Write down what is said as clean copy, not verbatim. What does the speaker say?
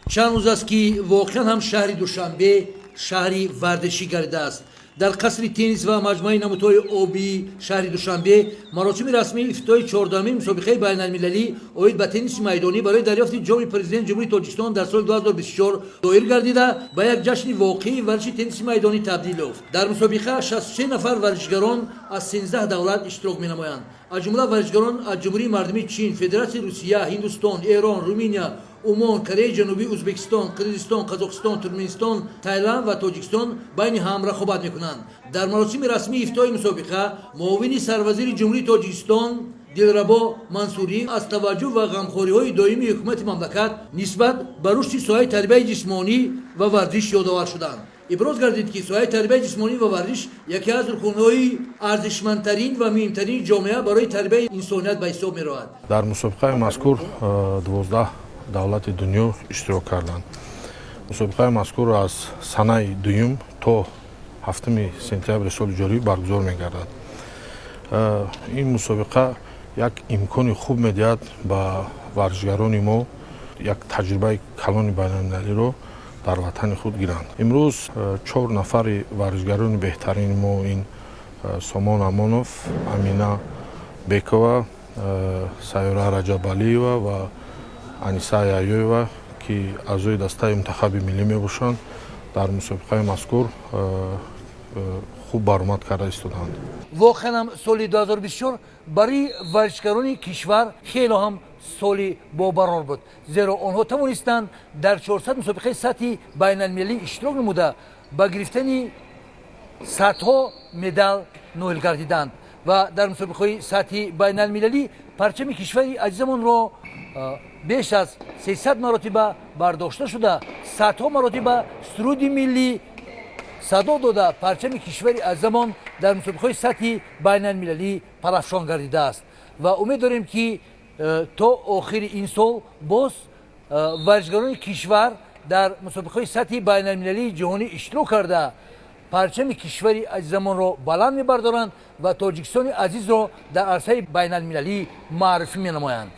چند روز است که واقعا هم شهر دوشنبه شهری ورزشی گردیده است. در قصر تنیس و مجموعه نمودهای آبی شهر دوشنبه مراسم رسمی افتتاح 14مین مسابقه بین المللی اوید به تنیس میدانی برای دریافت جام پرزیدنت جمهوری تاجیکستان در سال 2024 دایر گردیده به یک جشن واقعی ورزش تنیس میدانی تبدیل یافت. در مسابقه 63 نفر ورزشگران از 13 دولت اشتراک می‌نمایند. از جمله ورزشگران از جمهوری مردمی چین، فدراسیون روسیه، هندوستان، ایران، رومانیا، عمان، کره جنوبی، ازبکستان، قرقیزستان، قزاقستان، ترکمنستان، تایلند و تاجیکستان بین هم رقابت می‌کنند. در مراسم رسمی افتتاح مسابقه معاون سروزیر جمهوری تاجیکستان دلربا منصوری از توجه و غمخوری‌های دائمی حکومت مملکت نسبت به رشد ساحه تربیت جسمانی و ورزش یادآور شدند. ابراز گردید که ساحه تربیت جسمانی و ورزش یکی از رکن‌های ارزشمندترین و مهمترین جامعه برای تربیت انسانیت به حساب می‌رود. در مسابقه مذکور 12 دولت دنیا اشتراک کردند. مسابقه مذکور از سنه دوم تا 7 سپتامبر سال جاری برگزار می‌گردد. این مسابقه یک امکان خوب می‌دهد به ورزشگران ما یک تجربه کلان بین‌المللی را در وطن خود گیرند. امروز 4 نفر ورزشگران بهترین ما این سامان امانوف، امینه بیکова، سایرا رجبالیова و انیسا یایویوا که اعضای دسته منتخب ملی میباشند در مسابقه مذکور خوب برآمد کرده ایستادند. واقعا هم سال 2024 برای ورزشکاران کشور خیلی هم سال باقرار بود، زیرا آنها توانستند در 400 مسابقه سطحی بین المللی اشتراک نموده به گرفتن صدها مدال نایل گردیدند و در مسابقه سطحی بین المللی پرچم کشور عزیزمان را بیش از 300 مرتبه برداشته شده، صدها مرتبه سرود ملی صدا داده پرچم کشور عزیزمان در مسابقه سطحی بین المللی پرافشان گردیده است و امید داریم که تا آخر این سال باز ورزشگران کشور در مسابقه سطحی بین المللی جهانی اشتراک کرده پرچم کشور عزیزمان را بلند می‌بردارند و تاجیکستان عزیز را در عرصه بین المللی معرفی می‌نمایند.